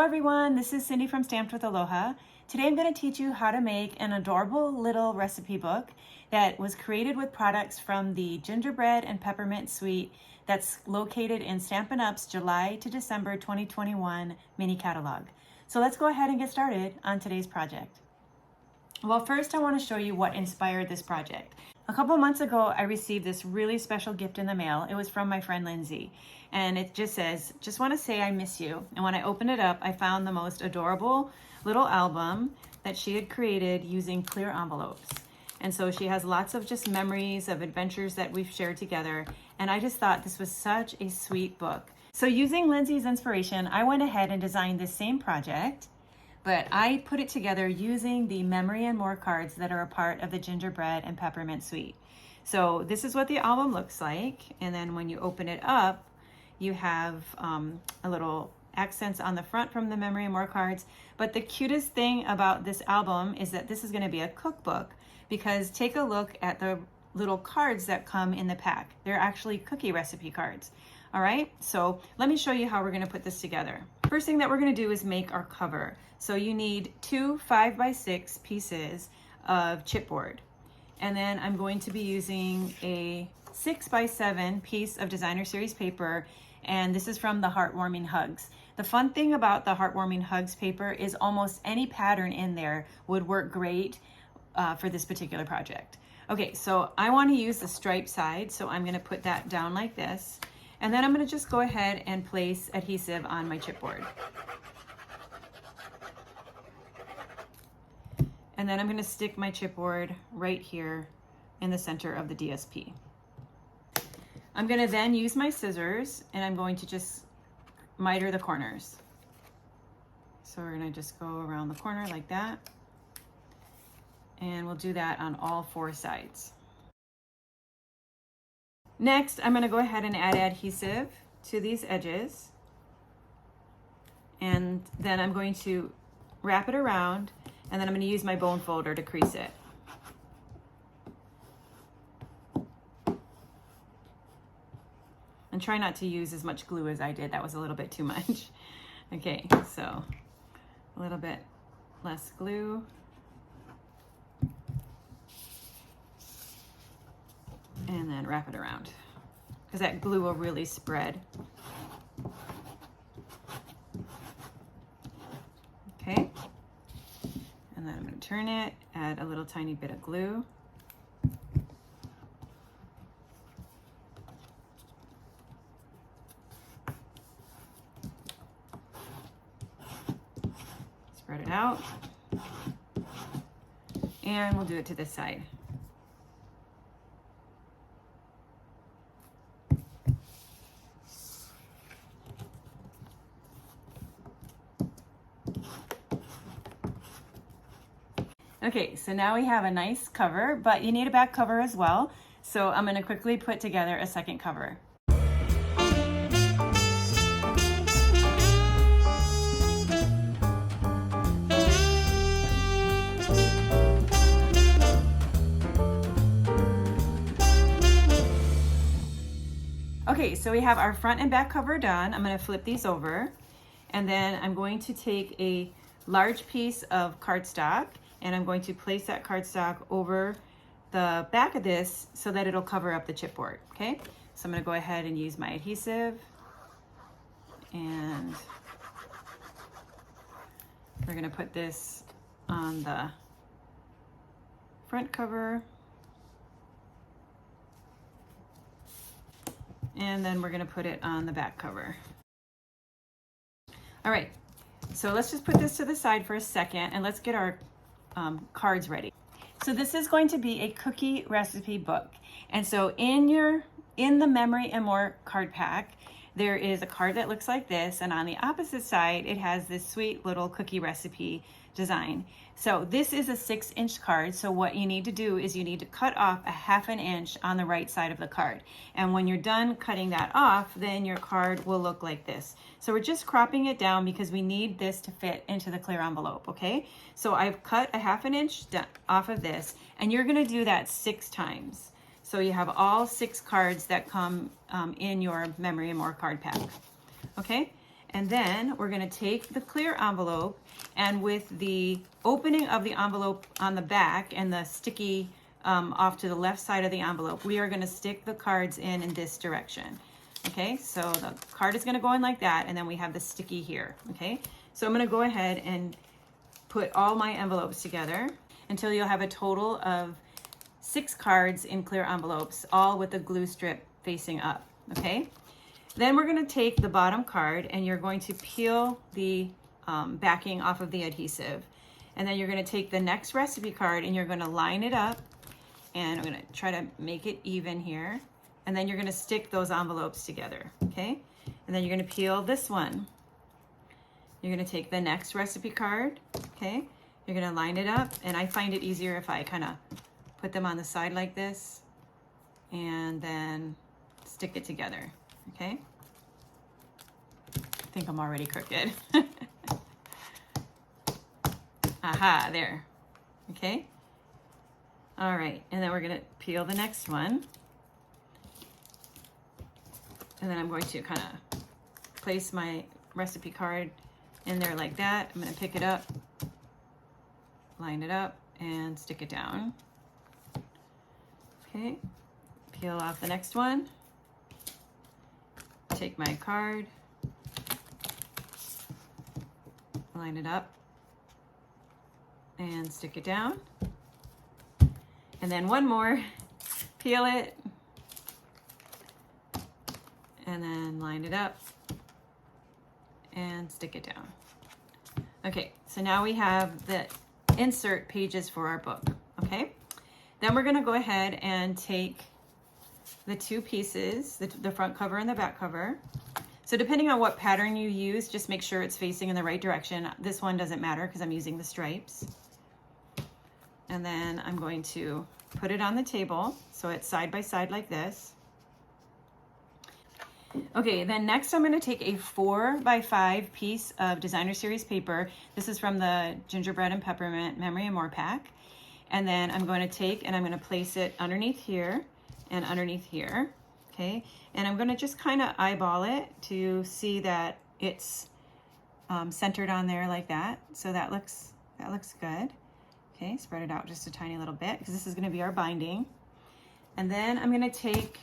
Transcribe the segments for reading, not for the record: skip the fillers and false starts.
everyone, this is Cindy from Stamped with Aloha. Today I'm going to teach you how to make an adorable little recipe book that was created with products from the Gingerbread and Peppermint Suite that's located in Stampin' Up's July to December 2021 mini catalog. So let's go ahead and get started on today's project. Well, first I want to show you what inspired this project. A couple months ago, I received this really special gift in the mail. It was from my friend Lindsay, and it just says, "Just want to say I miss you." And when I opened it up, I found the most adorable little album that she had created using clear envelopes. And so she has lots of just memories of adventures that we've shared together. And I just thought this was such a sweet book. So using Lindsay's inspiration, I went ahead and designed this same project, but I put it together using the Memory and More cards that are a part of the Gingerbread and Peppermint Suite. So this is what the album looks like. And then when you open it up, you have a little accents on the front from the Memory and More cards. But the cutest thing about this album is that this is going to be a cookbook, because take a look at the little cards that come in the pack. They're actually cookie recipe cards. All right, so let me show you how we're going to put this together. First thing that we're going to do is make our cover. So you need 2 5x6 pieces of chipboard. And then I'm going to be using a 6x7 piece of designer series paper, and this is from the Heartwarming Hugs. The fun thing about the Heartwarming Hugs paper is almost any pattern in there would work great for this particular project. Okay, so I want to use the striped side, so I'm going to put that down like this. And then I'm going to just go ahead and place adhesive on my chipboard. And then I'm going to stick my chipboard right here in the center of the DSP. I'm going to then use my scissors, and I'm going to just miter the corners. So we're going to just go around the corner like that. And we'll do that on all 4 sides. Next, I'm going to go ahead and add adhesive to these edges. And then I'm going to wrap it around, and then I'm going to use my bone folder to crease it. And try not to use as much glue as I did. That was a little bit too much. Okay, so a little bit less glue. And then wrap it around, because that glue will really spread. Okay, and then I'm going to turn it, add a little tiny bit of glue. Spread it out, and we'll do it to this side. Okay, so now we have a nice cover, but you need a back cover as well. So I'm going to quickly put together a second cover. Okay, so we have our front and back cover done. I'm going to flip these over, and then I'm going to take a large piece of cardstock, and I'm going to place that cardstock over the back of this so that it'll cover up the chipboard, okay? So I'm gonna go ahead and use my adhesive, and we're gonna put this on the front cover, and then we're gonna put it on the back cover. All right, so let's just put this to the side for a second, and let's get our cards ready. So this is going to be a cookie recipe book. And so in the Memory and More card pack, there is a card that looks like this, and on the opposite side, it has this sweet little cookie recipe design. So this is a 6-inch card. So what you need to do is you need to cut off a 1/2 inch on the right side of the card. And when you're done cutting that off, then your card will look like this. So we're just cropping it down because we need this to fit into the clear envelope, okay? So I've cut a 1/2 inch off of this, and you're gonna do that 6 times. So you have all 6 cards that come in your Memory and More card pack, okay? And then we're gonna take the clear envelope, and with the opening of the envelope on the back and the sticky off to the left side of the envelope, we are gonna stick the cards in this direction. Okay, so the card is gonna go in like that, and then we have the sticky here, okay? So I'm gonna go ahead and put all my envelopes together until you'll have a total of 6 cards in clear envelopes, all with the glue strip facing up, okay? Then we're gonna take the bottom card and you're going to peel the backing off of the adhesive. And then you're gonna take the next recipe card and you're gonna line it up, and I'm gonna try to make it even here. And then you're gonna stick those envelopes together, okay? And then you're gonna peel this one. You're gonna take the next recipe card, okay? You're gonna line it up, and I find it easier if I kind of put them on the side like this and then stick it together, okay? I think I'm already crooked. Aha, there, okay? All right, and then we're gonna peel the next one. And then I'm going to kind of place my recipe card in there like that. I'm gonna pick it up, line it up, and stick it down. Okay, peel off the next one. Take my card, line it up, and stick it down. And then one more, peel it, and then line it up and stick it down. Okay, so now we have the insert pages for our book, okay? Then we're gonna go ahead and take the 2 pieces, the front cover and the back cover. So depending on what pattern you use, just make sure it's facing in the right direction. This one doesn't matter because I'm using the stripes. And then I'm going to put it on the table so it's side by side like this. Okay, then next I'm gonna take a 4x5 piece of designer series paper. This is from the Gingerbread and Peppermint Memory and More pack. And then I'm going to take and I'm gonna place it underneath here and underneath here, okay? And I'm gonna just kind of eyeball it to see that it's centered on there like that. So that looks good. Okay, spread it out just a tiny little bit because this is gonna be our binding. And then I'm gonna take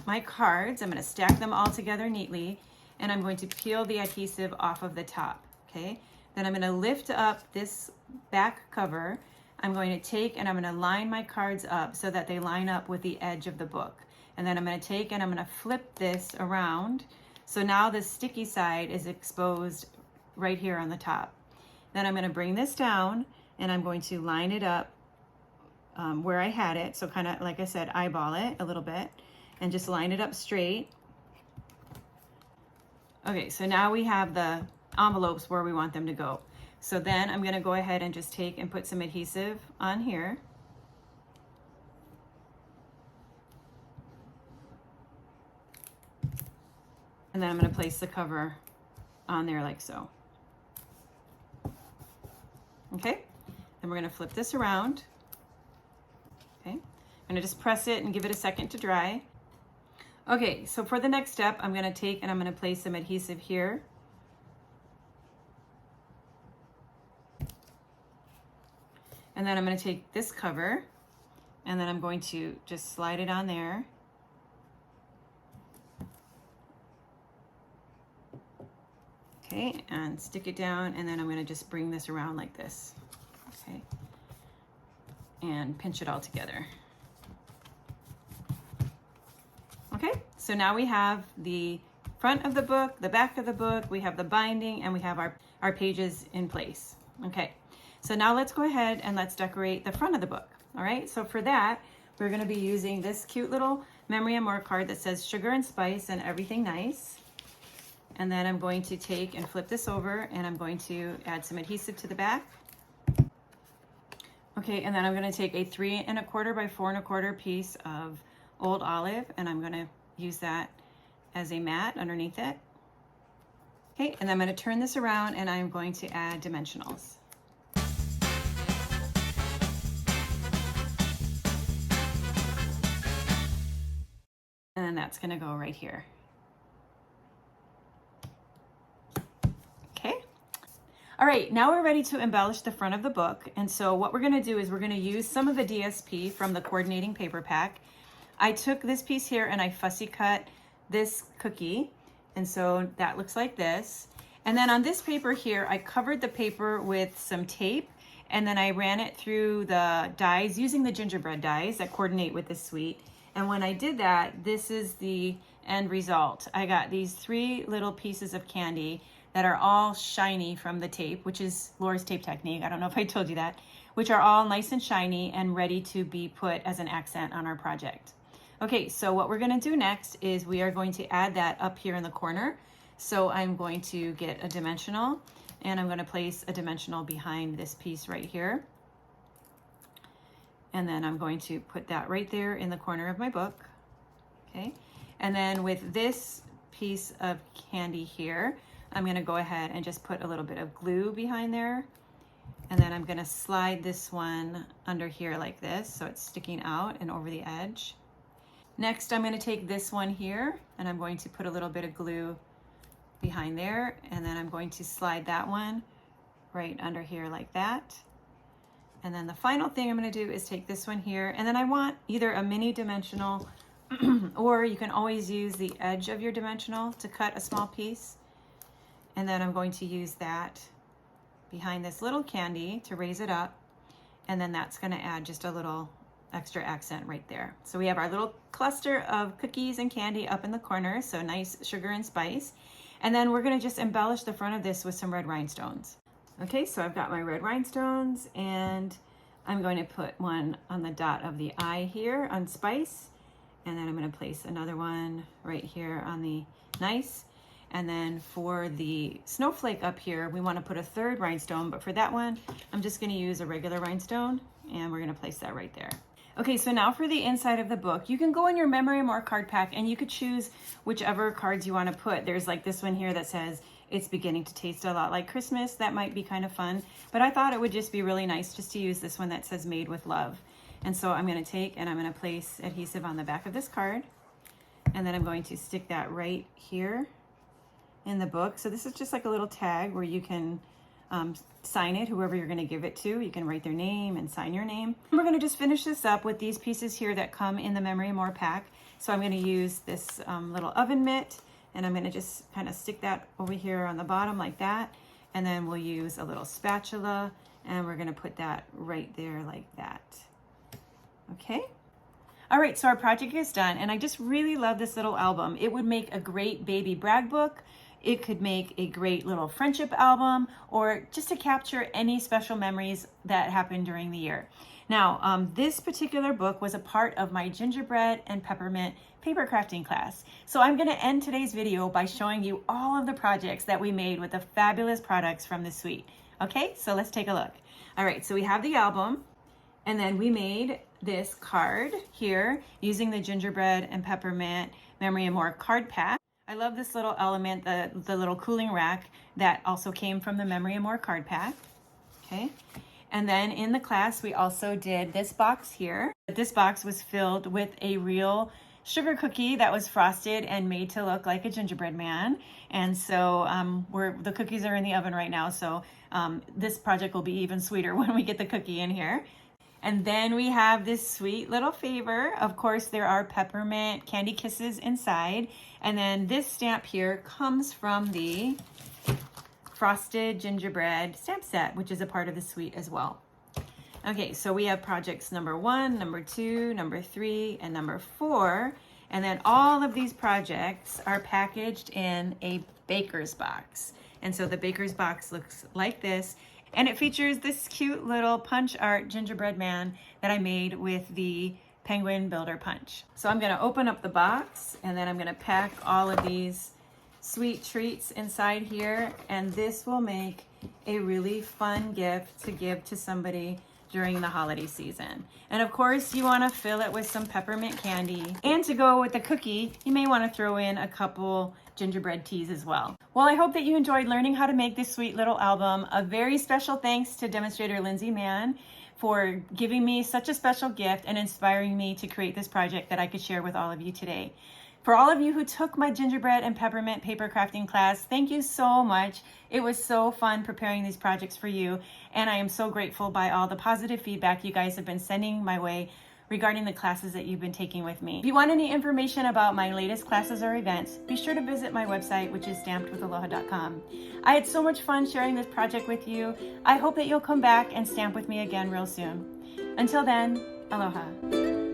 my cards, I'm gonna stack them all together neatly, and I'm going to peel the adhesive off of the top, okay? Then I'm gonna lift up this back cover. I'm going to take and I'm gonna line my cards up so that they line up with the edge of the book. And then I'm gonna take and I'm gonna flip this around. So now the sticky side is exposed right here on the top. Then I'm gonna bring this down and I'm going to line it up where I had it. So kind of, like I said, eyeball it a little bit and just line it up straight. Okay, so now we have the envelopes where we want them to go. So then I'm gonna go ahead and just take and put some adhesive on here. And then I'm gonna place the cover on there like so. Okay, then we're gonna flip this around. Okay, I'm gonna just press it and give it a second to dry. Okay, so for the next step, I'm gonna take and I'm gonna place some adhesive here. And then I'm gonna take this cover and then I'm going to just slide it on there. Okay, and stick it down, and then I'm gonna just bring this around like this, okay? And pinch it all together. Okay, so now we have the front of the book, the back of the book, we have the binding, and we have our pages in place. Okay, so now let's go ahead and let's decorate the front of the book. All right, so for that, we're gonna be using this cute little Memory and More card that says sugar and spice and everything nice. And then I'm going to take and flip this over and I'm going to add some adhesive to the back. Okay, and then I'm gonna take a 3 1/4 by 4 1/4 piece of Old Olive and I'm gonna use that as a mat underneath it. Okay, and I'm gonna turn this around and I'm going to add dimensionals. And then that's gonna go right here. All right, now we're ready to embellish the front of the book. And so what we're gonna do is we're gonna use some of the DSP from the coordinating paper pack. I took this piece here and I fussy cut this cookie. And so that looks like this. And then on this paper here, I covered the paper with some tape, and then I ran it through the dies using the gingerbread dies that coordinate with this sweet. And when I did that, this is the end result. I got these 3 little pieces of candy that are all shiny from the tape, which is Laura's tape technique. I don't know if I told you that, which are all nice and shiny and ready to be put as an accent on our project. Okay, so what we're gonna do next is we are going to add that up here in the corner. So I'm going to get a dimensional, and I'm gonna place a dimensional behind this piece right here. And then I'm going to put that right there in the corner of my book, okay? And then with this piece of candy here, I'm gonna go ahead and just put a little bit of glue behind there. And then I'm gonna slide this one under here like this, so it's sticking out and over the edge. Next, I'm gonna take this one here, and I'm going to put a little bit of glue behind there, and then I'm going to slide that one right under here like that. And then the final thing I'm gonna do is take this one here, and then I want either a mini dimensional or you can always use the edge of your dimensional to cut a small piece. And then I'm going to use that behind this little candy to raise it up. And then that's gonna add just a little extra accent right there. So we have our little cluster of cookies and candy up in the corner, so nice sugar and spice. And then we're gonna just embellish the front of this with some red rhinestones. Okay, so I've got my red rhinestones, and I'm going to put one on the dot of the eye here on spice. And then I'm gonna place another one right here on the nice. And then for the snowflake up here, we want to put a 3rd rhinestone, but for that one, I'm just going to use a regular rhinestone, and we're going to place that right there. Okay, so now for the inside of the book, you can go in your Memory More card pack and you could choose whichever cards you want to put. There's like this one here that says, "It's beginning to taste a lot like Christmas." That might be kind of fun, but I thought it would just be really nice just to use this one that says "Made with Love." And so I'm going to take and I'm going to place adhesive on the back of this card, and then I'm going to stick that right here in the book. So this is just like a little tag where you can sign it, whoever you're going to give it to. You can write their name and sign your name. And we're going to just finish this up with these pieces here that come in the Memory More pack. So I'm going to use this little oven mitt, and I'm going to just kind of stick that over here on the bottom like that. And then we'll use a little spatula, and we're going to put that right there like that. Okay. All right, so our project is done, and I just really love this little album. It would make a great baby brag book. It could make a great little friendship album, or just to capture any special memories that happened during the year. Now, this particular book was a part of my Gingerbread and Peppermint Paper crafting class. So I'm gonna end today's video by showing you all of the projects that we made with the fabulous products from the suite. Okay, so let's take a look. All right, so we have the album, and then we made this card here using the Gingerbread and Peppermint Memory and More card pack. I love this little element, the little cooling rack that also came from the Memory and More card pack. Okay, and then in the class we also did this box here. This box was filled with a real sugar cookie that was frosted and made to look like a gingerbread man. And so the cookies are in the oven right now, so this project will be even sweeter when we get the cookie in here. And then we have this sweet little favor. Of course, there are peppermint candy kisses inside. And then this stamp here comes from the frosted gingerbread stamp set, which is a part of the suite as well. Okay, so we have projects number 1, number 2, number 3, and number 4. And then all of these projects are packaged in a baker's box. And so the baker's box looks like this. And it features this cute little punch art gingerbread man that I made with the Penguin Builder Punch. So I'm gonna open up the box, and then I'm gonna pack all of these sweet treats inside here. And this will make a really fun gift to give to somebody during the holiday season. And of course, you wanna fill it with some peppermint candy. And to go with the cookie, you may wanna throw in a couple gingerbread teas as well. Well, I hope that you enjoyed learning how to make this sweet little album. A very special thanks to demonstrator Lindsay Mann for giving me such a special gift and inspiring me to create this project that I could share with all of you today. For all of you who took my gingerbread and peppermint paper crafting class, thank you so much. It was so fun preparing these projects for you, and I am so grateful by all the positive feedback you guys have been sending my way regarding the classes that you've been taking with me. If you want any information about my latest classes or events, be sure to visit my website, which is stampedwithaloha.com. I had so much fun sharing this project with you. I hope that you'll come back and stamp with me again real soon. Until then, aloha.